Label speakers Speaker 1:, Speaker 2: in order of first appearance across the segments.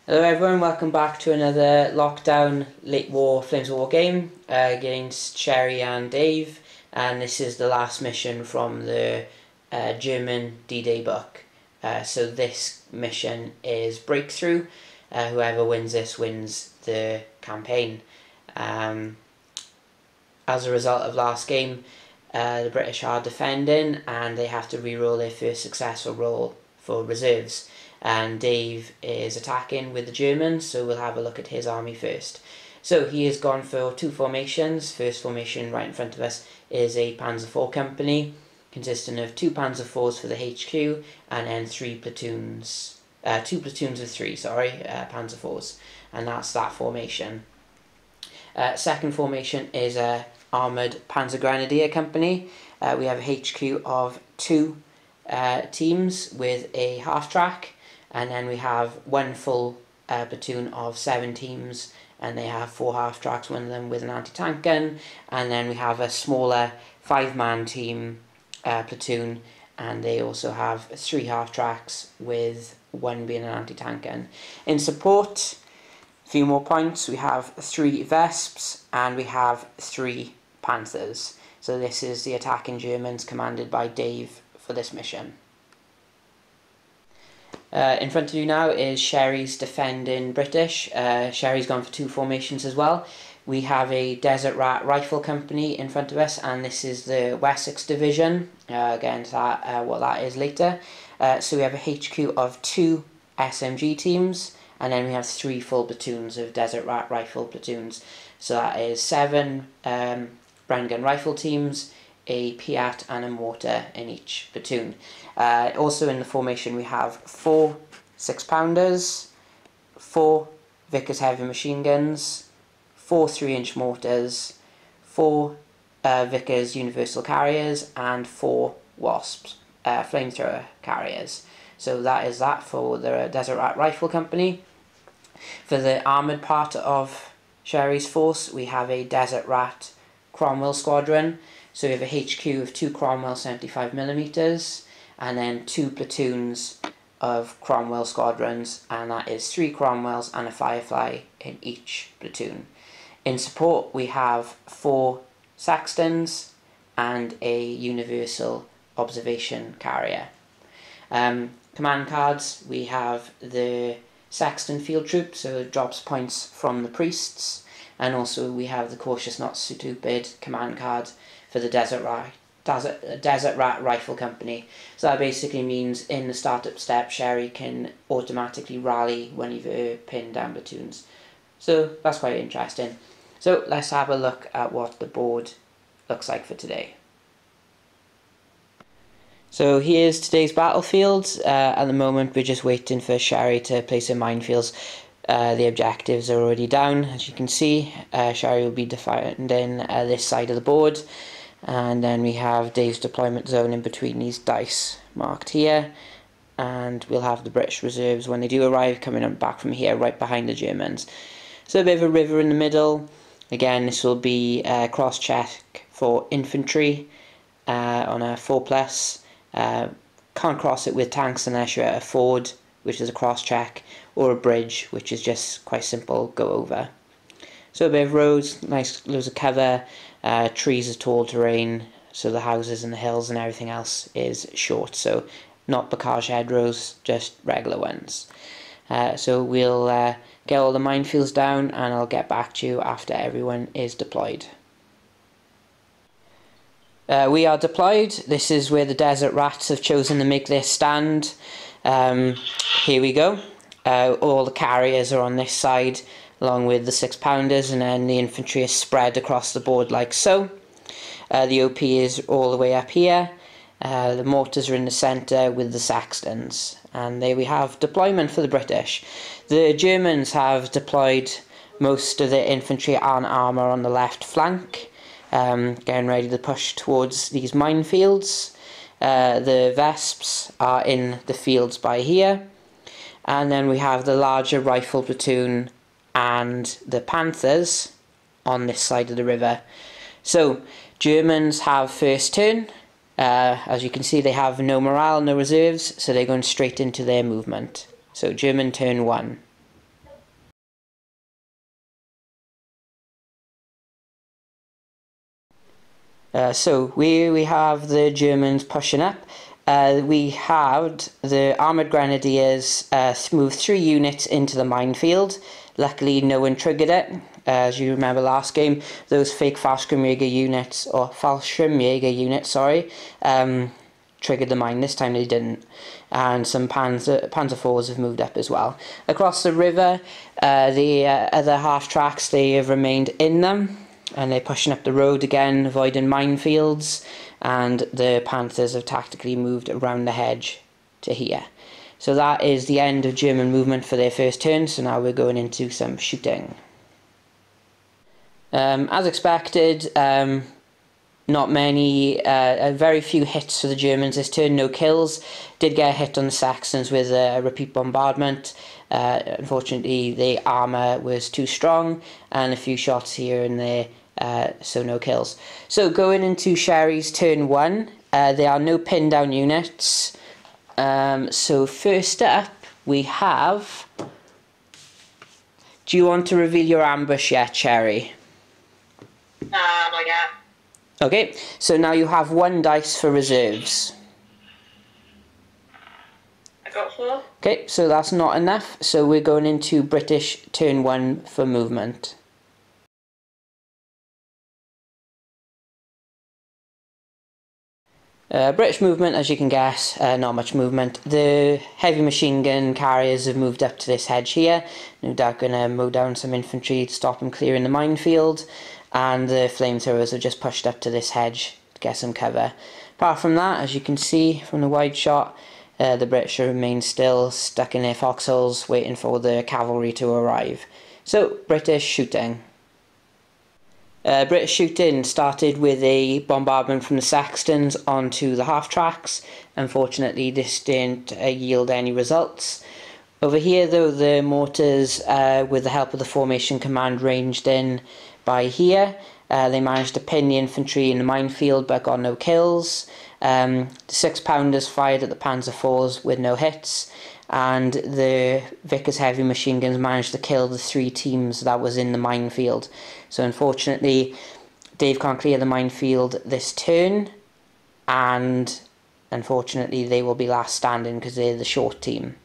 Speaker 1: Hello everyone, welcome back to another lockdown late war Flames of War game against Sherry and Dave, and this is the last mission from the German D-Day book. So this mission is Breakthrough. Whoever wins this wins the campaign. As a result of last game, the British are defending and they have to re-roll their first successful roll for reserves. And Dave is attacking with the Germans, so we'll have a look at his army first. So he has gone for two formations. First formation right in front of us is a Panzer IV company, consisting of two Panzer IVs for the HQ, and then two platoons of three, Panzer IVs, and that's that formation. Second formation is a armoured Panzer Grenadier company. We have a HQ of two teams with a half-track, and then we have one full platoon of 7 teams, and they have 4 half-tracks, one of them with an anti-tank gun, and then we have a smaller 5-man team platoon, and they also have 3 half-tracks with one being an anti-tank gun. In support, a few more points, we have 3 Vesps and we have 3 Panthers. So this is the attacking Germans commanded by Dave for this mission. In front of you now is Sherry's defending British. Sherry's gone for 2 formations as well. We have a Desert Rat Rifle Company in front of us, and this is the Wessex Division. Again, what that is later. So we have a HQ of 2 SMG teams, and then we have 3 full platoons of Desert Rat Rifle platoons. So that is 7 Bren Gun Rifle teams, a Piat and a mortar in each platoon. Also in the formation we have 4 6-pounders, 4 Vickers heavy machine guns, 4 3-inch mortars, 4 Vickers universal carriers, and 4 Wasps flamethrower carriers. So that is that for the Desert Rat Rifle Company. For the armoured part of Sherry's force, we have a Desert Rat Cromwell Squadron. So we have a HQ of 2 Cromwell 75mm, and then 2 platoons of Cromwell squadrons, and that is 3 Cromwells and a Firefly in each platoon. In support we have 4 Saxtons and a Universal Observation Carrier. Command cards, we have the Saxton Field Troop, so it drops points from the priests, and also we have the Cautious Not Stupid command card for the Desert Rat Rifle Company. So that basically means in the startup step, Sherry can automatically rally one of her pinned down platoons. So that's quite interesting. So let's have a look at what the board looks like for today. So here's today's battlefield. At the moment we're just waiting for Sherry to place her minefields. The objectives are already down, as you can see. Sherry will be defending this side of the board, and then we have Dave's deployment zone in between these dice marked here, and we'll have the British reserves when they do arrive coming up back from here right behind the Germans. So a bit of a river in the middle. Again, this will be a cross check for infantry on a 4+. Can't cross it with tanks unless you're at a ford, which is a cross check, or a bridge, which is just quite simple, go over. So a bit of roads, nice loads of cover, trees of tall terrain, so the houses and the hills and everything else is short, so not Bocage hedgerows, just regular ones. So we'll get all the minefields down, and I'll get back to you after everyone is deployed. We are deployed. This is where the Desert Rats have chosen to make their stand. Here we go. All the carriers are on this side, along with the 6-pounders, and then the infantry is spread across the board like so. The OP is all the way up here. The mortars are in the centre with the Saxtons, and there we have deployment for the British. The Germans have deployed most of their infantry and armour on the left flank, getting ready to push towards these minefields. The Vesps are in the fields by here, and then we have the larger rifle platoon and the Panthers on this side of the river. So Germans have first turn. As you can see, they have no morale, no reserves, so they're going straight into their movement. So German turn 1. So we have the Germans pushing up. We had the Armoured Grenadiers move 3 units into the minefield. Luckily, no one triggered it. As you remember last game, those fake Fallschirmjäger units, or Fallschirmjäger units, sorry, triggered the mine. This time they didn't. And some Panzer IVs have moved up as well. Across the river, the other half tracks, they have remained in them. And they're pushing up the road again, avoiding minefields, and the Panthers have tactically moved around the hedge to here. So that is the end of German movement for their first turn, so now we're going into some shooting. As expected, not many, very few hits for the Germans this turn, no kills. Did get a hit on the Saxons with a repeat bombardment. Unfortunately, the armour was too strong, and a few shots here and there, so no kills. So going into Sherry's turn 1, there are no pin down units. So first up, we have... Do you want to reveal your ambush yet, Sherry?
Speaker 2: Not yet.
Speaker 1: Okay, so now you have 1 dice for reserves.
Speaker 2: I got 4.
Speaker 1: Okay, so that's not enough, so we're going into British turn 1 for movement. British movement, as you can guess, not much movement. The heavy machine gun carriers have moved up to this hedge here. No doubt going to mow down some infantry to stop them clearing the minefield. And the flamethrowers have just pushed up to this hedge to get some cover. Apart from that, as you can see from the wide shot, the British remain still stuck in their foxholes waiting for the cavalry to arrive. So, British shooting. British shooting started with a bombardment from the Saxons onto the half tracks. Unfortunately, this didn't yield any results. Over here, though, the mortars, with the help of the formation command, ranged in by here. They managed to pin the infantry in the minefield but got no kills. The 6-pounders fired at the Panzer IVs with no hits, and the Vickers heavy machine guns managed to kill the 3 teams that was in the minefield. So unfortunately, Dave can't clear the minefield this turn, and unfortunately they will be last standing because they're the short team.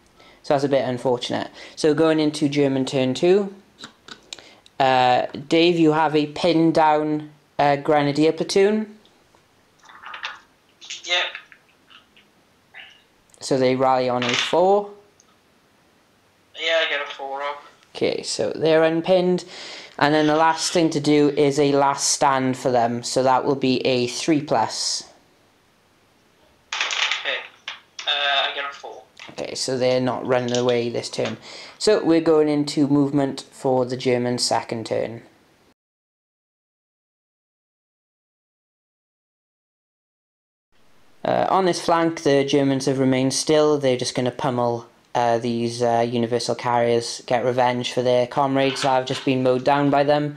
Speaker 1: So that's a bit unfortunate. So going into German turn 2, Dave, you have a pinned down grenadier platoon.
Speaker 2: Yep.
Speaker 1: So they rally on a 4.
Speaker 2: Yeah, I get a 4 up.
Speaker 1: Okay, so they're unpinned. And then the last thing to do is a last stand for them. So that will be a 3+.
Speaker 2: Okay. I get a 4.
Speaker 1: Okay, so they're not running away this turn. So we're going into movement for the German second turn. On this flank, the Germans have remained still. They're just going to pummel these universal carriers, get revenge for their comrades that have just been mowed down by them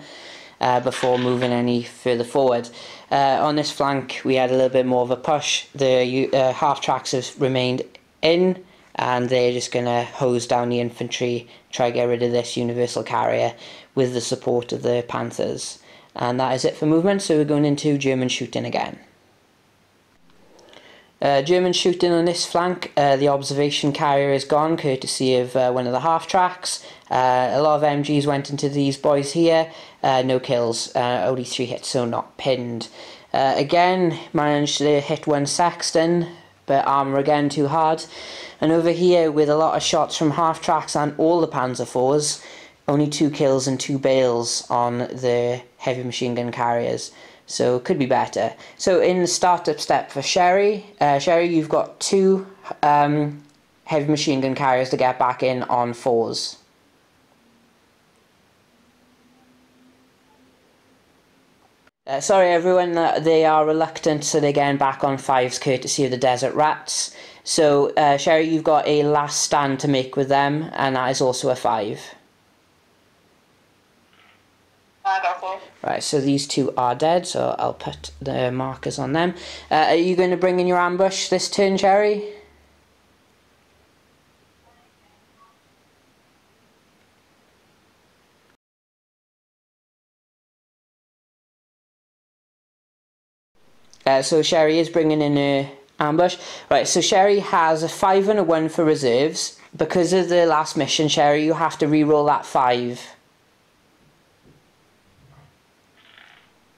Speaker 1: before moving any further forward. On this flank, we had a little bit more of a push. The half tracks have remained in, and they're just going to hose down the infantry, try to get rid of this universal carrier with the support of the Panthers. And that is it for movement, so we're going into German shooting again. German shooting on this flank, the observation carrier is gone courtesy of one of the half tracks. A lot of MGs went into these boys here, no kills, only 3 hits, so not pinned. Again, managed to hit 1 Saxon, but armour again too hard. And over here, with a lot of shots from half tracks and all the Panzer IVs, only 2 kills and 2 bales on the heavy machine gun carriers. So could be better. So in the startup step for Sherry, you've got 2 heavy machine gun carriers to get back in on 4s. Sorry everyone, they are reluctant, so they're getting back on 5s courtesy of the Desert Rats. So Sherry, you've got a last stand to make with them, and that is also a 5.
Speaker 2: I got 4.
Speaker 1: Right, so these 2 are dead, so I'll put the markers on them. Are you going to bring in your ambush this turn, Sherry? So Sherry is bringing in a ambush. Right, so Sherry has a 5 and a 1 for reserves. Because of the last mission, Sherry, you have to re-roll that 5.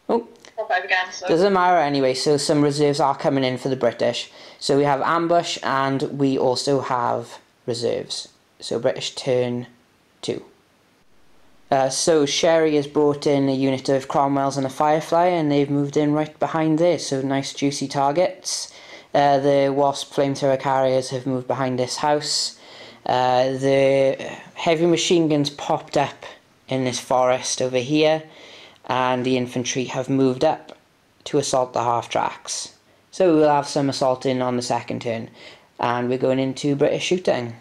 Speaker 1: Oh.
Speaker 2: Roll 5 again, so.
Speaker 1: Doesn't matter anyway, so some reserves are coming in for the British. So we have ambush and we also have reserves. So British turn 2. So Sherry has brought in a unit of Cromwells and a Firefly, and they've moved in right behind there, so nice juicy targets. The Wasp flamethrower carriers have moved behind this house. The heavy machine guns popped up in this forest over here, and the infantry have moved up to assault the half tracks. So we'll have some assaulting on the second turn, and we're going into British shooting.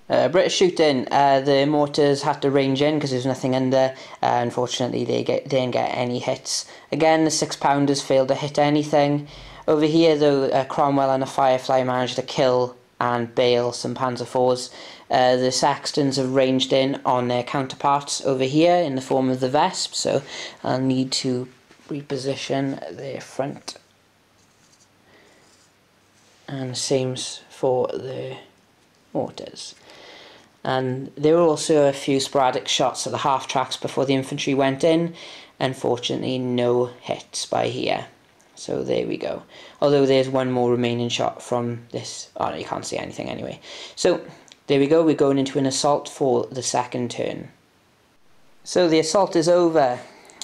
Speaker 1: British shooting, the mortars had to range in because there's nothing under. Unfortunately they didn't get any hits. Again, the 6-pounders failed to hit anything. Over here though, Cromwell and a Firefly managed to kill and bail some Panzer IVs. The Saxtons have ranged in on their counterparts over here in the form of the Vesp, so I'll need to reposition their front. And the same for the mortars. And there were also a few sporadic shots at the half tracks before the infantry went in. Unfortunately, no hits by here. So there we go. Although there's one more remaining shot from this. Oh, no, you can't see anything anyway. So there we go. We're going into an assault for the second turn. So the assault is over.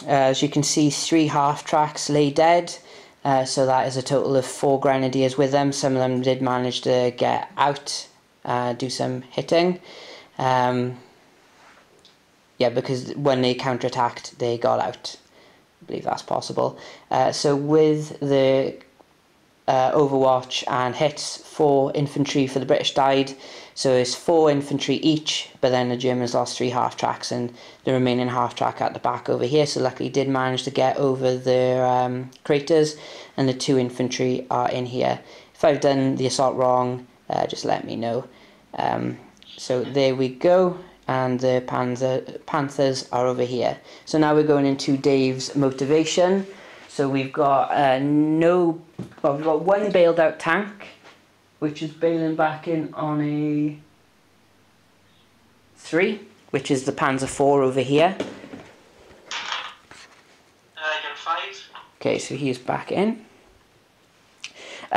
Speaker 1: As you can see, 3 half tracks lay dead. So that is a total of 4 grenadiers with them. Some of them did manage to get out, do some hitting. Yeah, because when they counterattacked, they got out. I believe that's possible. So with the Overwatch and hits, 4 infantry for the British died. So it's 4 infantry each, but then the Germans lost 3 half tracks and the remaining half track at the back over here. So luckily did manage to get over the craters, and the 2 infantry are in here. If I've done the assault wrong, just let me know. So there we go, and the Panthers are over here. So now we're going into Dave's motivation. So we've got we've got 1 bailed out tank, which is bailing back in on a 3, which is the Panzer IV over here.
Speaker 2: You're 5.
Speaker 1: Okay, so he's back in.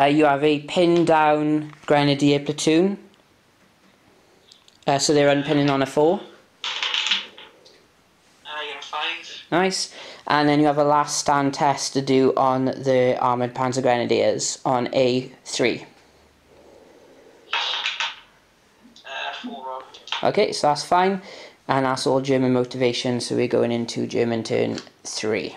Speaker 1: You have a pinned down Grenadier platoon. So they're unpinning on a 4.
Speaker 2: You're 5.
Speaker 1: Nice. And then you have a last stand test to do on the Armoured Panzer Grenadiers on a 3.
Speaker 2: 4 Rob.
Speaker 1: Okay, so that's fine. And that's all German motivation, so we're going into German turn 3.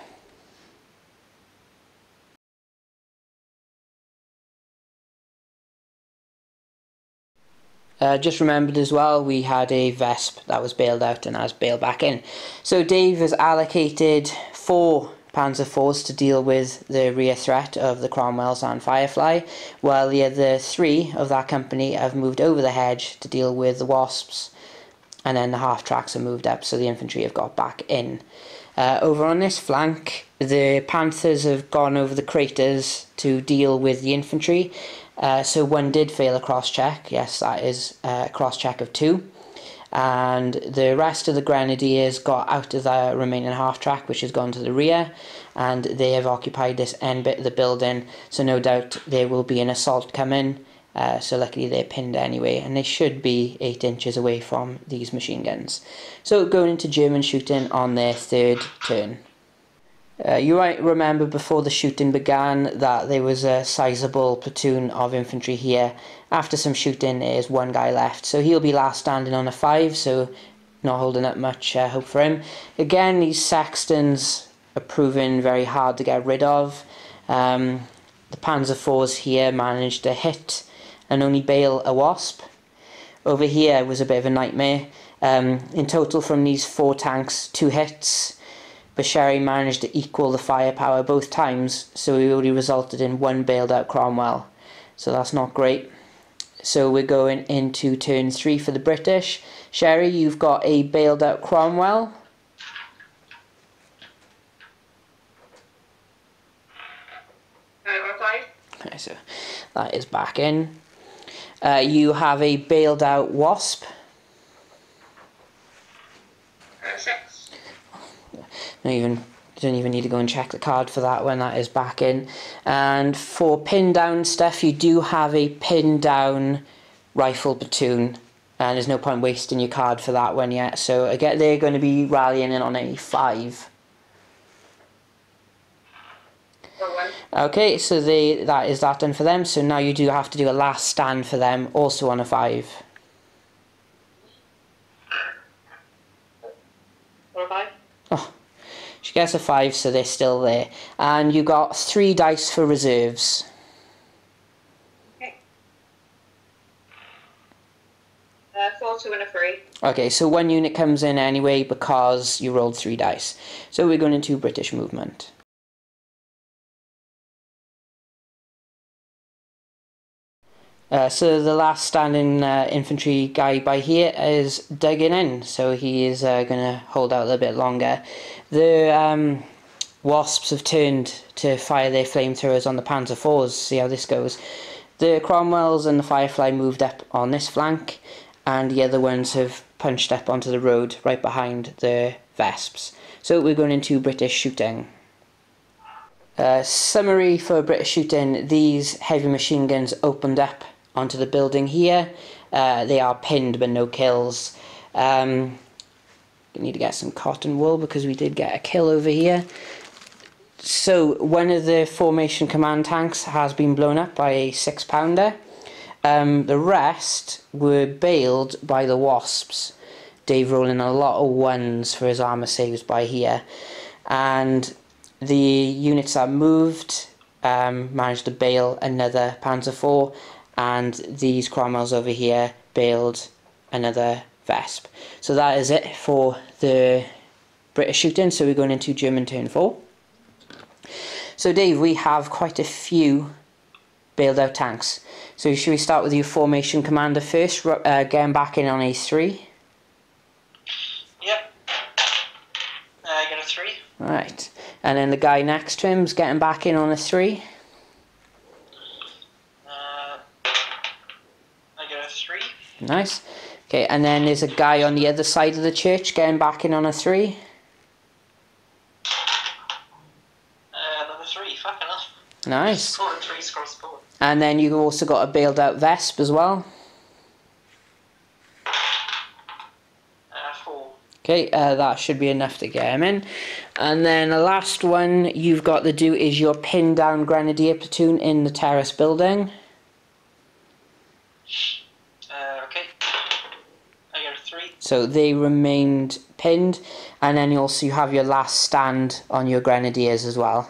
Speaker 1: Just remembered as well, we had a Vesp that was bailed out and has bailed back in. So Dave has allocated 4 Panzer IVs to deal with the rear threat of the Cromwells and Firefly, while the other 3 of that company have moved over the hedge to deal with the Wasps, and then the half tracks are moved up, so the infantry have got back in. Over on this flank, the Panthers have gone over the craters to deal with the infantry. So 1 did fail a cross-check. Yes, that is a cross-check of 2. And the rest of the Grenadiers got out of the remaining half-track, which has gone to the rear. And they have occupied this end bit of the building. So no doubt there will be an assault coming. So luckily they're pinned anyway. And they should be 8 inches away from these machine guns. So going into German shooting on their 3rd turn. You might remember before the shooting began that there was a sizable platoon of infantry here. After some shooting, there's 1 guy left, so he'll be last standing on a 5, so not holding up much hope for him. Again, these Saxtons are proving very hard to get rid of. The Panzer IVs here managed to hit and only bail a Wasp. Over here was a bit of a nightmare. In total from these 4 tanks, 2 hits. But Sherry managed to equal the firepower both times, so it only resulted in 1 bailed out Cromwell. So that's not great. So we're going into turn 3 for the British. Sherry, you've got a bailed out Cromwell. so that is back in. You have a bailed out wasp.
Speaker 2: 6.
Speaker 1: Don't even need to go and check the card for that one. That is back in. And for pin down stuff, you do have a pin down rifle platoon, and there's no point wasting your card for that one yet. So again, they're going to be rallying in on a 5. Okay, so that is that done for them. So now you do have to do a last stand for them, also on a 5.
Speaker 2: Or 5?
Speaker 1: Oh, she gets a 5, so they're still there. And you got 3 dice for reserves.
Speaker 2: Okay. 4, 2 and a 3.
Speaker 1: Okay, so 1 unit comes in anyway because you rolled 3 dice. So we're going into British movement. So the last standing infantry guy by here is digging in, so he is going to hold out a bit longer. The Wasps have turned to fire their flamethrowers on the Panzer IVs. See how this goes. The Cromwells and the Firefly moved up on this flank, and the other ones have punched up onto the road right behind the Vesps. So we're going into British shooting. Summary for British shooting: these heavy machine guns opened up onto the building here. They are pinned but no kills. We need to get some cotton wool because we did get a kill over here. So one of the formation command tanks has been blown up by a 6-pounder. The rest were bailed by the Wasps. Dave rolling a lot of 1s for his armour saves by here. And the units that moved managed to bail another Panzer IV, and these Cromwells over here bailed another Vesp. So that is it for the British shooting. So we're going into German turn 4. So Dave, we have quite a few bailed out tanks. So should we start with your formation commander first, getting back in on a 3?
Speaker 2: Yep. I got a 3.
Speaker 1: Right. And then the guy next to him's getting back in on a 3.
Speaker 2: I got a 3.
Speaker 1: Nice. Okay, and then there's a guy on the other side of the church getting back in on a 3.
Speaker 2: Another 3. Fucking hell.
Speaker 1: Nice.
Speaker 2: Scoring 3 scores 4.
Speaker 1: And then you've also got a bailed out Vesp as well.
Speaker 2: 4.
Speaker 1: Okay, that should be enough to get him in. And then the last one you've got to do is your pin down Grenadier platoon in the terrace building.
Speaker 2: Okay. I got a 3.
Speaker 1: So they remained pinned, and then you have your last stand on your Grenadiers as well.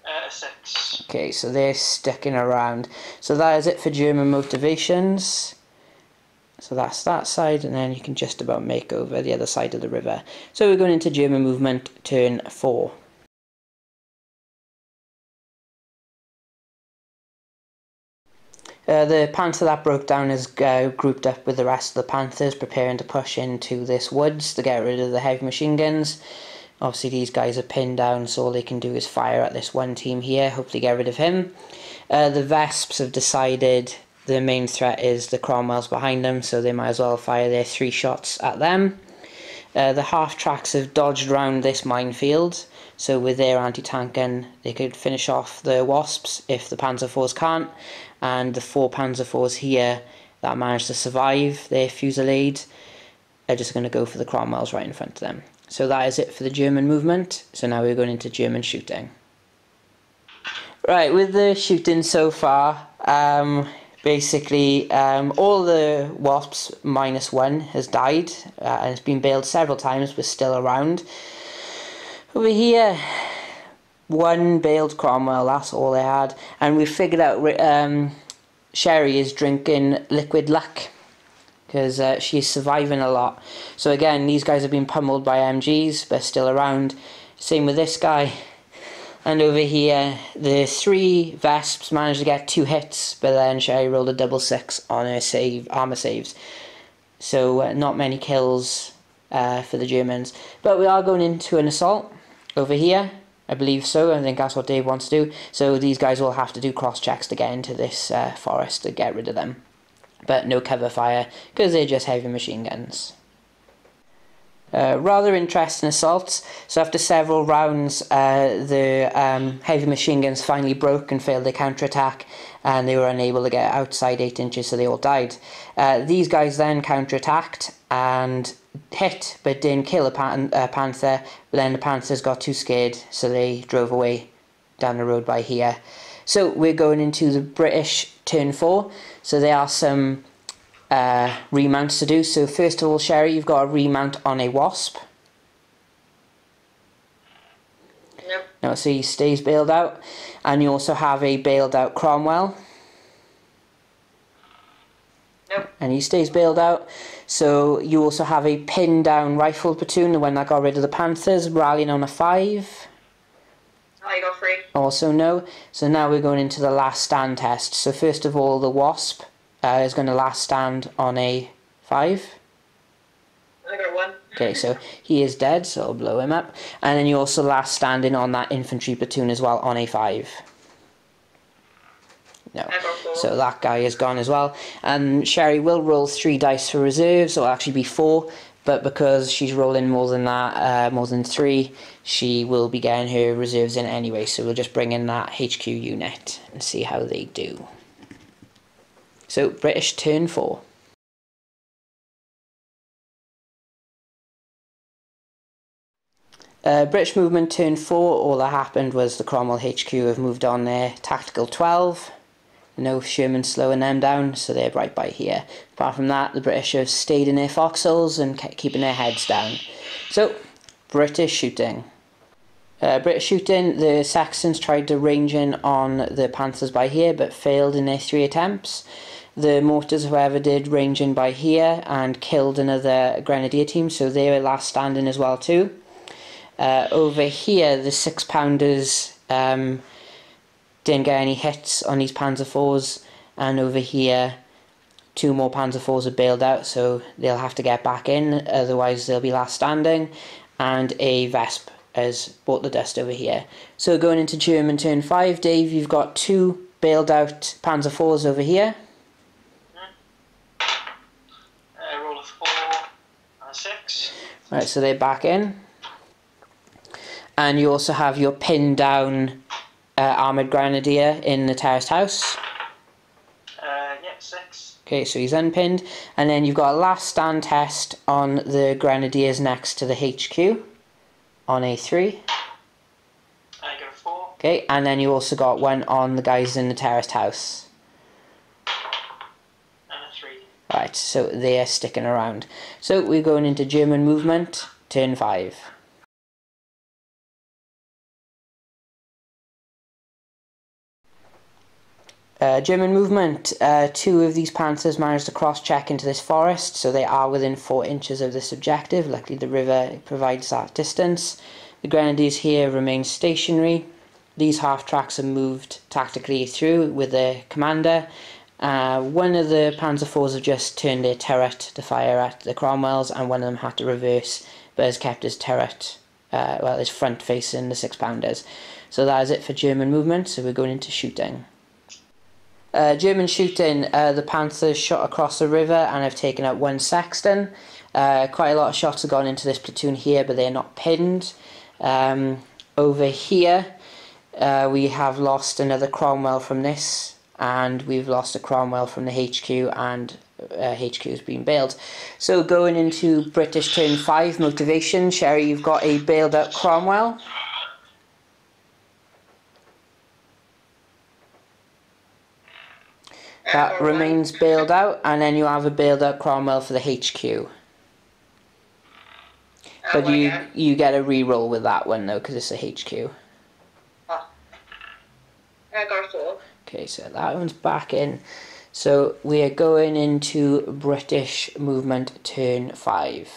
Speaker 2: A 6.
Speaker 1: Okay, so they're sticking around. So that is it for German motivations. So that's that side, and then you can just about make over the other side of the river. So we're going into German movement, turn 4. The Panther that broke down is grouped up with the rest of the Panthers, preparing to push into this woods to get rid of the heavy machine guns. Obviously these guys are pinned down, so all they can do is fire at this one team here, hopefully get rid of him. The Vesps have decided the main threat is the Cromwells behind them, so they might as well fire their 3 shots at them. The half-tracks have dodged around this minefield, so with their anti-tank gun they could finish off the Wasps if the Panzer IVs can't, and the 4 Panzer IVs here that managed to survive their fusillade are just going to go for the Cromwells right in front of them. So that is it for the German movement. So now we're going into German shooting. Right, with the shooting so far, basically all the Wasps -1 has died, and it's been bailed several times but still around. Over here, 1 bailed Cromwell, that's all they had, and we figured out Sherry is drinking liquid luck because she's surviving a lot. So again, these guys have been pummeled by MGs but still around. Same with this guy. And over here, the 3 Vesps managed to get 2 hits, but then Sherry rolled a double 6 on her armour saves. So not many kills for the Germans. But we are going into an assault over here. I believe so. I think that's what Dave wants to do. So these guys will have to do cross checks to get into this forest to get rid of them. But no cover fire, because they're just heavy machine guns. Rather interesting assaults. So after several rounds, the heavy machine guns finally broke and failed their counterattack, and they were unable to get outside 8 inches, so they all died. These guys then counterattacked and hit, but didn't kill a panther. But then the panthers got too scared, so they drove away down the road by here. So we're going into the British turn 4. So there are some remounts to do. So first of all, Sherry, you've got a remount on a Wasp.
Speaker 2: Yep.
Speaker 1: No, so he stays bailed out. And you also have a bailed out Cromwell.
Speaker 2: Nope.
Speaker 1: And he stays bailed out. So you also have a pinned down rifle platoon, the one that got rid of the panthers, rallying on a 5.
Speaker 2: I got 3.
Speaker 1: Also no. So now we're going into the last stand test. So first of all, the Wasp is going to last stand on a 5.
Speaker 2: I got 1.
Speaker 1: Okay, so he is dead, so I'll blow him up. And then you also last standing on that infantry platoon as well on a 5. No.
Speaker 2: I got 4.
Speaker 1: So that guy is gone as well. And Sherry will roll 3 dice for reserves, so it'll actually be 4. But because she's rolling more than that, more than 3, she will be getting her reserves in anyway. So we'll just bring in that HQ unit and see how they do. So British turn 4. British movement turn 4, all that happened was the Cromwell HQ have moved on their tactical 12. No Sherman slowing them down, so they're right by here. Apart from that, the British have stayed in their foxholes and kept keeping their heads down. So, British shooting. The Saxons tried to range in on the Panthers by here, but failed in their 3 attempts. The mortars, however, did range in by here and killed another grenadier team, so they were last standing as well too. Over here, the 6-pounders didn't get any hits on these Panzer IVs, and over here 2 more Panzer IVs are bailed out, so they'll have to get back in, otherwise they'll be last standing. And a Vesp has bought the dust over here. So going into German turn 5, Dave, you've got 2 bailed out Panzer IVs over here.
Speaker 2: Roll a 4 and a 6.
Speaker 1: Right, so they're back in. And you also have your pinned down armoured grenadier in the terraced house.
Speaker 2: Yeah, 6.
Speaker 1: Okay, so he's unpinned. And then you've got a last stand test on the grenadiers next to the HQ on a 3.
Speaker 2: I got a 4.
Speaker 1: Okay, and then you also got one on the guys in the terraced house.
Speaker 2: And a 3.
Speaker 1: Right, so they're sticking around. So we're going into German movement, turn 5. German movement, 2 of these panthers managed to cross-check into this forest, so they are within 4 inches of this objective. Luckily the river provides that distance. The grenadiers here remain stationary. These half-tracks are moved tactically through with their commander. One of the Panzer IVs have just turned their turret to fire at the Cromwells, and one of them had to reverse, but has kept his turret, his front facing the 6-pounders. So that is it for German movement, so we're going into shooting. German shooting, the Panthers shot across the river and have taken out 1 Sexton. Quite a lot of shots have gone into this platoon here, but they're not pinned. Over here, we have lost another Cromwell from this, and we've lost a Cromwell from the HQ, and HQ has been bailed. So going into British turn 5, motivation. Sherry, you've got a bailed out Cromwell. That remains bailed out, and then you have a bailed out Cromwell for the HQ. But you get a reroll with that one though, because it's a HQ.
Speaker 2: Oh. I got a 4.
Speaker 1: Okay, so that one's back in. So we are going into British movement turn 5.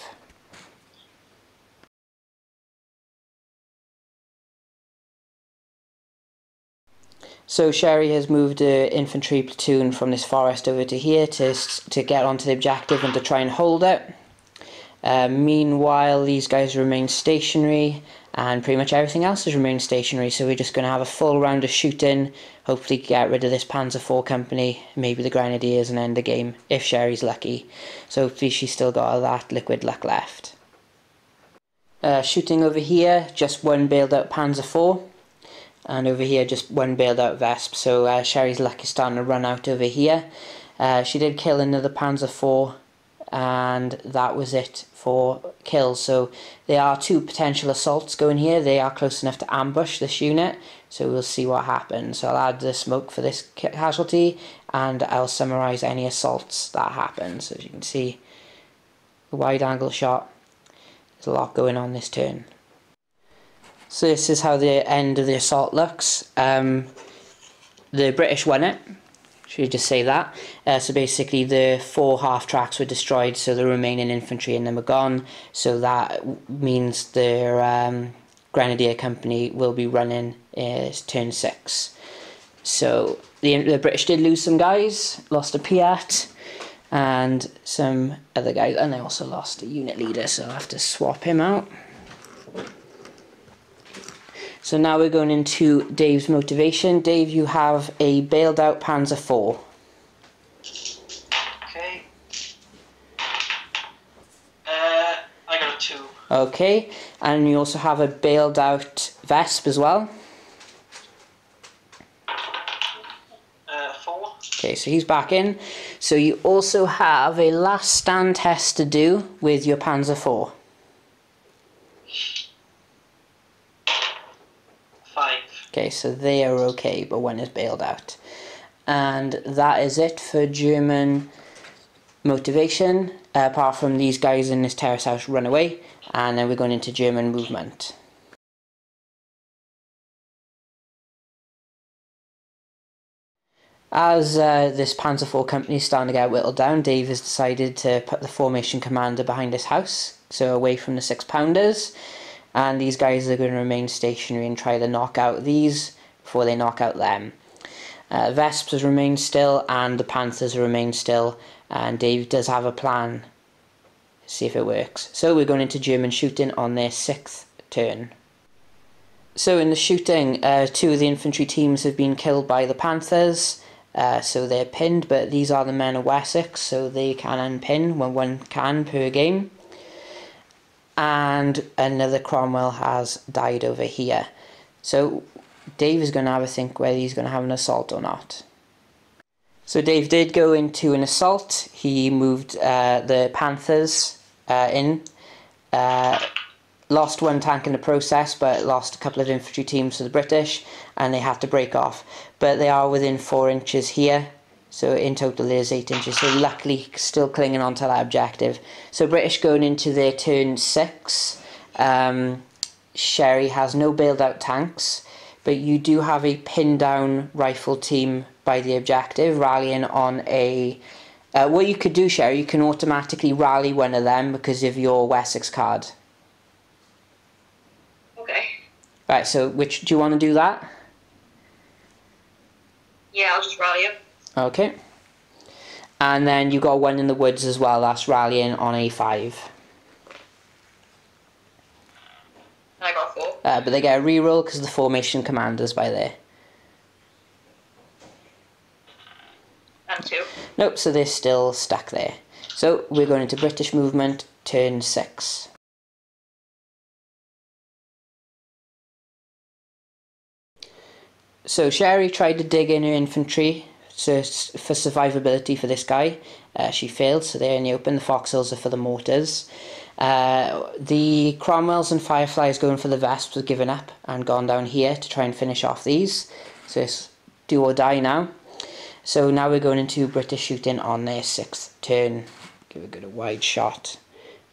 Speaker 1: So Sherry has moved an infantry platoon from this forest over to here to get onto the objective and to try and hold it. Meanwhile, these guys remain stationary, and pretty much everything else has remained stationary. So we're just going to have a full round of shooting, hopefully get rid of this Panzer IV company, maybe the Grenadiers, and end the game if Sherry's lucky. So hopefully she's still got all that liquid luck left. Shooting over here, just one bailed out Panzer IV, and over here just one bailed out Vesp. So Sherry's luck is starting to run out over here. She did kill another Panzer IV, and that was it for kills. So there are 2 potential assaults going here. They are close enough to ambush this unit, so we'll see what happens. So I'll add the smoke for this casualty, and I'll summarise any assaults that happen. So as you can see, the wide angle shot, there's a lot going on this turn. So this is how the end of the assault looks. The British won it. Should just say that. So basically the 4 half tracks were destroyed, so the remaining infantry in them are gone. So that means their Grenadier company will be running turn 6. So the British did lose some guys, lost a Piat and some other guys, and they also lost a unit leader, so I'll have to swap him out. So now we're going into Dave's motivation. Dave, you have a bailed out Panzer IV.
Speaker 2: Okay. I got a 2.
Speaker 1: Okay, and you also have a bailed out Vesp as well.
Speaker 2: 4.
Speaker 1: Okay, so he's back in. So you also have a last stand test to do with your Panzer IV.
Speaker 2: 5.
Speaker 1: Okay, so they are okay, but one is bailed out. And that is it for German motivation, apart from these guys in this terrace house run away, and then we're going into German movement. As this Panzer IV company is starting to get whittled down, Dave has decided to put the formation commander behind his house, so away from the 6-pounders. And these guys are going to remain stationary and try to knock out these before they knock out them. Vesps has remained still, and the Panthers remain still, and Dave does have a plan. See if it works. So we're going into German shooting on their 6th turn. So in the shooting, 2 of the infantry teams have been killed by the Panthers, so they're pinned, but these are the men of Wessex, so they can unpin when one can per game. And another Cromwell has died over here. So Dave is going to have a think whether he's going to have an assault or not. So Dave did go into an assault. He moved the Panthers in. Lost 1 tank in the process, but lost a couple of infantry teams to the British, and they had to break off. But they are within 4 inches here. So in total there's 8 inches, so luckily still clinging on to that objective. So British going into their turn 6. Sherry has no bailed out tanks, but you do have a pinned down rifle team by the objective, rallying on a... what you could do, Sherry, you can automatically rally one of them because of your Wessex card.
Speaker 3: Okay.
Speaker 1: Right, so which do you want to do that?
Speaker 3: Yeah, I'll just rally him.
Speaker 1: Okay. And then you got one in the woods as well, that's rallying on A5.
Speaker 3: And I got 4.
Speaker 1: But they get a reroll because the formation commander's by there.
Speaker 3: And 2.
Speaker 1: Nope, so they're still stuck there. So we're going into British movement, turn 6. So Sherry tried to dig in her infantry for survivability for this guy. She failed, so they're in the open. The Foxhills are for the mortars. The Cromwells and Fireflies going for the Vesps have given up and gone down here to try and finish off these. So it's do or die now. So now we're going into British shooting on their 6th turn. Give a good wide shot.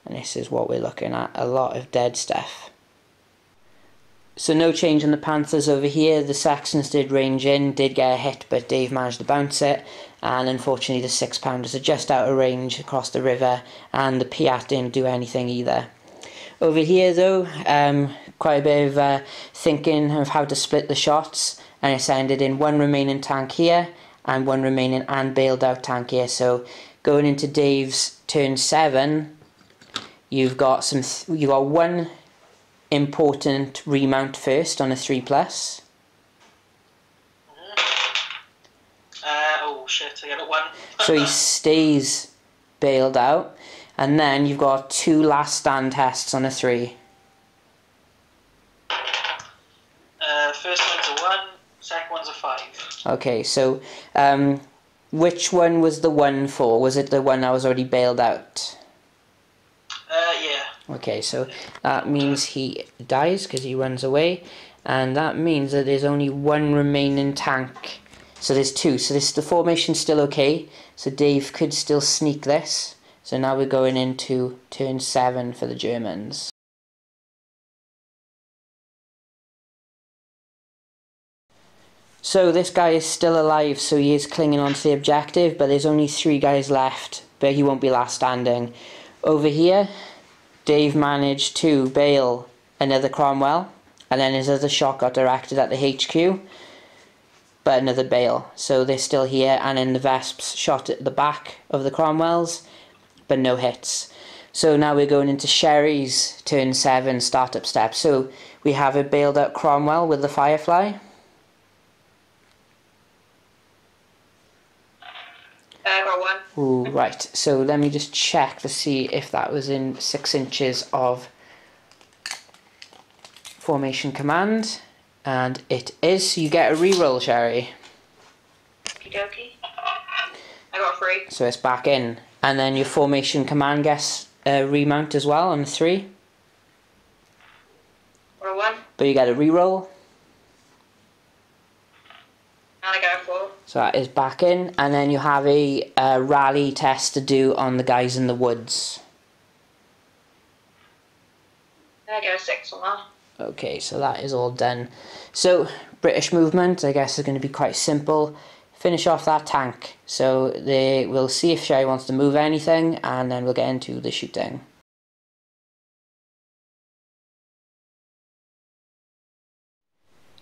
Speaker 1: And this is what we're looking at. A lot of dead stuff. So no change on the Panthers over here. The Saxons did range in, did get a hit, but Dave managed to bounce it. And unfortunately the 6-pounders are just out of range across the river, and the Piat didn't do anything either. Over here though, quite a bit of thinking of how to split the shots, and it's ended in 1 remaining tank here, and 1 remaining and bailed out tank here. So going into Dave's turn 7, you've got 1 important remount first on a 3+.
Speaker 2: Oh shit, I get it 1.
Speaker 1: So he stays bailed out. And then you've got 2 last stand tests on a 3.
Speaker 2: First one's a 1, second one's a 5.
Speaker 1: Okay, so which one was the 1 for? Was it the one that was already bailed out?
Speaker 2: Yeah.
Speaker 1: Okay, so that means he dies because he runs away. And that means that there's only 1 remaining tank. So there's 2. So the formation's still okay. So Dave could still sneak this. So now we're going into turn 7 for the Germans. So this guy is still alive, so he is clinging onto the objective, but there's only 3 guys left, but he won't be last standing. Over here, Dave managed to bail another Cromwell, and then his other shot got directed at the HQ, but another bail. So they're still here, and then the Vesps shot at the back of the Cromwells, but no hits. So now we're going into Sherry's turn 7 startup step. So we have a bailed out Cromwell with the Firefly.
Speaker 3: Got 1.
Speaker 1: Ooh, right, so let me just check to see if that was in 6 inches of formation command. And it is, so you get a reroll, Sherry.
Speaker 3: Okie dokie. I got 3.
Speaker 1: So it's back in. And then your formation command gets a remount as well on the 3.
Speaker 3: Got a 1.
Speaker 1: But you get a reroll.
Speaker 3: And I got a 4.
Speaker 1: So that is back in. And then you have a rally test to do on the guys in the woods.
Speaker 3: And I got a 6 on that.
Speaker 1: Okay, so that is all done. So, British movement, I guess, is going to be quite simple. Finish off that tank. So we'll see if Sherry wants to move anything, and then we'll get into the shooting.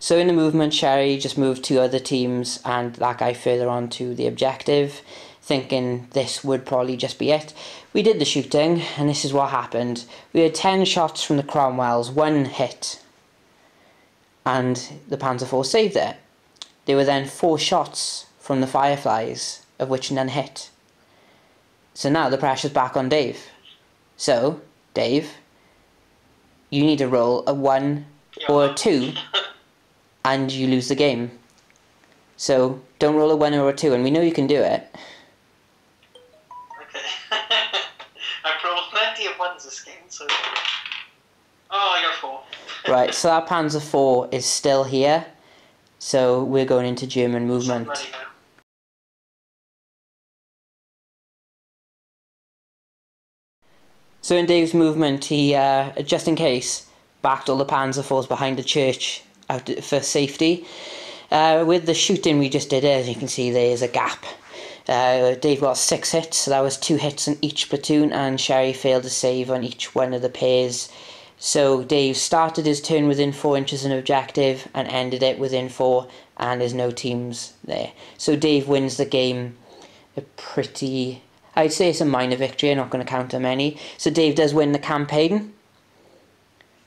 Speaker 1: So in the movement, Sherry just moved 2 other teams and that guy further on to the objective, thinking this would probably just be it. We did the shooting, and this is what happened. We had 10 shots from the Cromwells, 1 hit, and the Panzer IV saved it. There were then 4 shots from the Fireflies, of which none hit. So now the pressure's back on Dave. So, Dave, you need to roll a 1 or a 2, and you lose the game. So, don't roll a 1 or a 2, and we know you can do it.
Speaker 2: Okay. I've rolled plenty of 1s this game, so... Oh, I got 4.
Speaker 1: Right, so that Panzer IV is still here. So we're going into German movement.
Speaker 2: Ready now.
Speaker 1: So in Dave's movement, he, just in case, backed all the Panzer IVs behind the church out for safety. With the shooting we just did, as you can see, there's a gap. Dave got 6 hits, so that was 2 hits in each platoon, and Sherry failed to save on each one of the pairs. So Dave started his turn within 4 inches of an objective and ended it within 4, and there's no teams there. So Dave wins the game. A pretty, I'd say it's a minor victory. I'm not going to count how many. So Dave does win the campaign.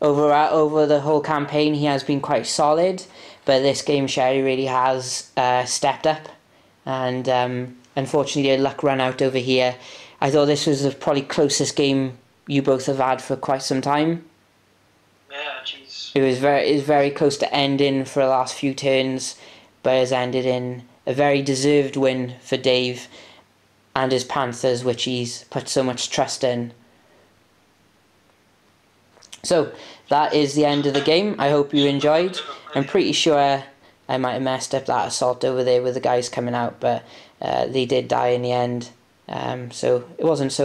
Speaker 1: Over the whole campaign, he has been quite solid, but this game Sherry really has stepped up, and unfortunately luck ran out over here. I thought this was the probably closest game you both have had for quite some time.
Speaker 2: Yeah, jeez.
Speaker 1: It was very close to ending for the last few turns, but has ended in a very deserved win for Dave and his Panthers, which he's put so much trust in. So that is the end of the game. I hope you enjoyed. I'm pretty sure I might have messed up that assault over there with the guys coming out, but they did die in the end. So it wasn't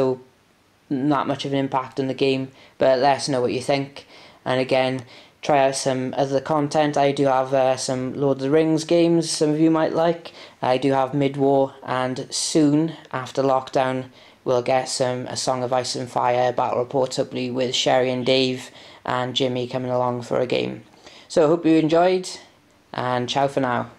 Speaker 1: not much of an impact on the game, but let us know what you think. And again, try out some other content. I do have some Lord of the Rings games some of you might like. I do have Mid-War, and soon after lockdown we'll get A Song of Ice and Fire battle reports, hopefully with Sherry and Dave and Jimmy coming along for a game. So I hope you enjoyed, and ciao for now.